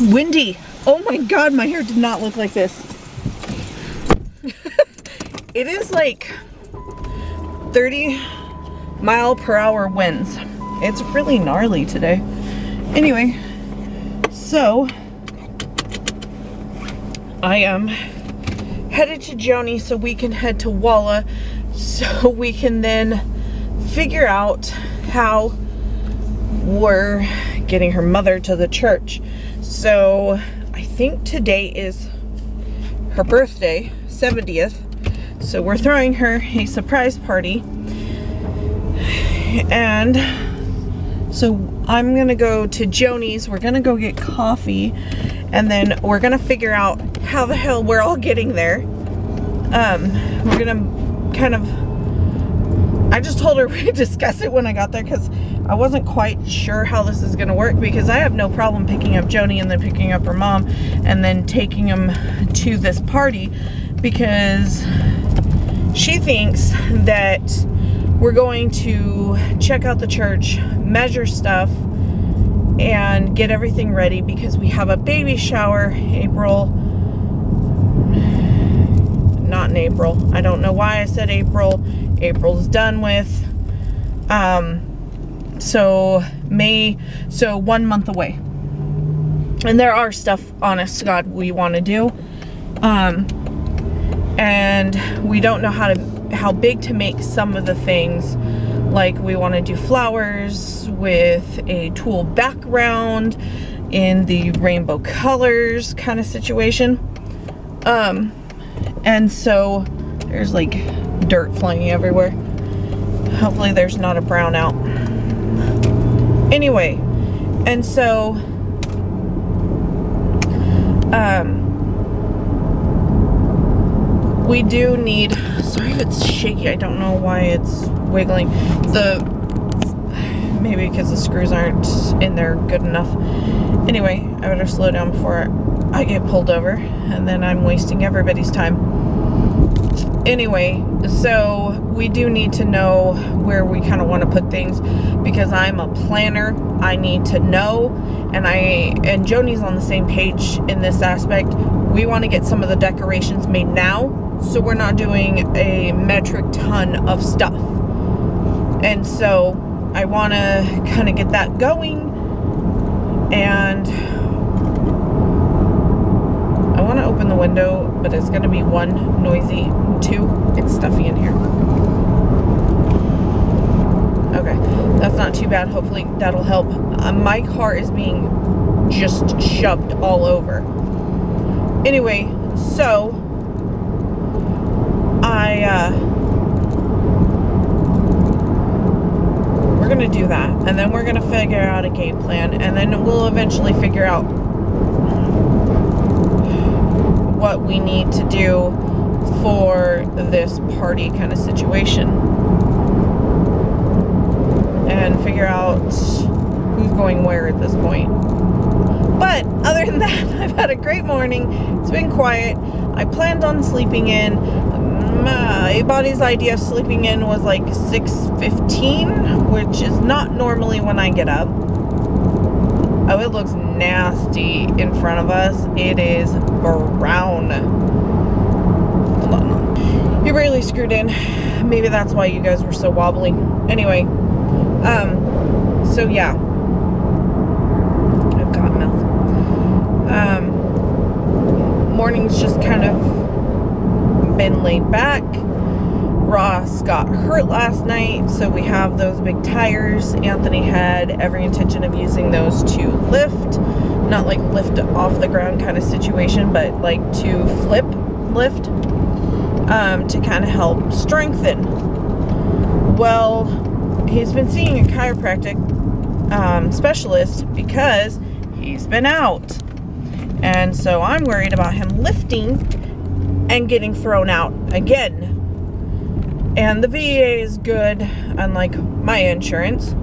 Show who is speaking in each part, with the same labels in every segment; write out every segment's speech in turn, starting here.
Speaker 1: windy. Oh my God, my hair did not look like this. It is like 30-mile-per-hour winds. It's really gnarly today. Anyway, so I am headed to Joni so we can head to Walla so we can then figure out how we're getting her mother to the church. So I think today is her birthday, 70th. So we're throwing her a surprise party. And so I'm gonna go to Joni's, we're gonna go get coffee, and then we're gonna figure out how the hell we're all getting there. We're gonna kind of, I just told her we'd discuss it when I got there because I wasn't quite sure how this is gonna work, because I have no problem picking up Joni and then picking up her mom and then taking them to this party, because she thinks that we're going to check out the church, measure stuff, and get everything ready because we have a baby shower not in April. I don't know why I said April. April's done with. So 1 month away. And there are stuff, honest to God, we want to do. And we don't know how big to make some of the things. Like we want to do flowers with a tulle background in the rainbow colors kind of situation. And so there's like dirt flying everywhere. Hopefully there's not a brownout. Anyway, and so we do need, sorry if it's shaky, I don't know why it's wiggling. Maybe because the screws aren't in there good enough. Anyway, I better slow down before I get pulled over, and then I'm wasting everybody's time. Anyway, so we do need to know where we kind of want to put things, because I'm a planner. I need to know, and Joni's on the same page in this aspect. We want to get some of the decorations made now, so we're not doing a metric ton of stuff. And so I want to kind of get that going, and I want to open the window, but it's going to be 1, noisy, 2, it's stuffy in here. Okay, that's not too bad. Hopefully that'll help. My car is being just shoved all over. Anyway, so we're gonna do that, and then we're gonna figure out a game plan, and then we'll eventually figure out what we need to do for this party kind of situation, and figure out who's going where at this point. But other than that, I've had a great morning. It's been quiet. I planned on sleeping in. My body's idea of sleeping in was like 6:15, which is not normally when I get up. Oh, it looks nasty in front of us. It is brown. Hold on. You really screwed in. Maybe that's why you guys were so wobbly. Anyway, so yeah. I've got mouth. Morning's just kind of been laid back. Ross got hurt last night, so we have those big tires. Anthony had every intention of using those to lift, not like lift off the ground kind of situation, but like to lift, to kind of help strengthen. Well, he's been seeing a chiropractic specialist because he's been out, and so I'm worried about him lifting and getting thrown out again. And the VA is good, unlike my insurance.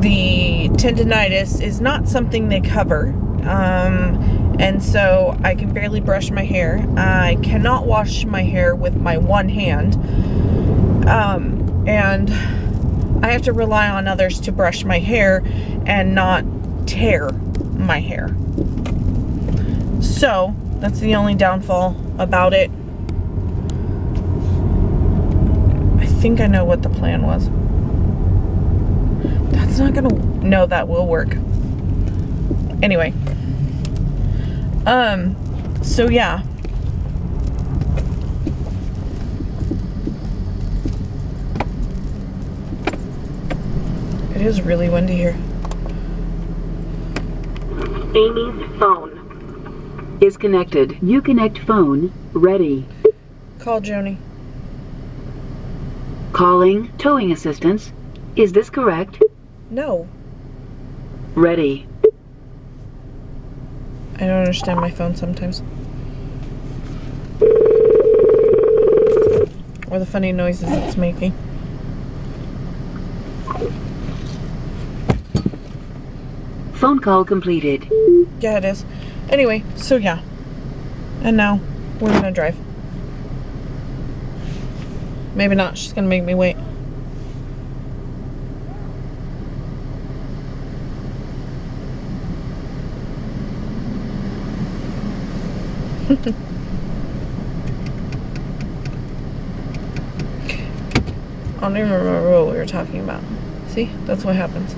Speaker 1: The tendinitis is not something they cover. And so I can barely brush my hair. I cannot wash my hair with my one hand. And I have to rely on others to brush my hair and not tear my hair. So that's the only downfall about it. I think I know what the plan was. That's not gonna, no, that will work. Anyway. So yeah. It is really windy here.
Speaker 2: Amy's phone is connected. Uconnect phone ready.
Speaker 1: Call Joni.
Speaker 2: Calling towing assistance. Is this correct?
Speaker 1: No.
Speaker 2: Ready.
Speaker 1: I don't understand my phone sometimes. Or the funny noises it's making.
Speaker 2: Phone call completed.
Speaker 1: Yeah, it is. Anyway, so yeah. And now we're gonna drive. Maybe not. She's gonna make me wait. I don't even remember what we were talking about. See? That's what happens.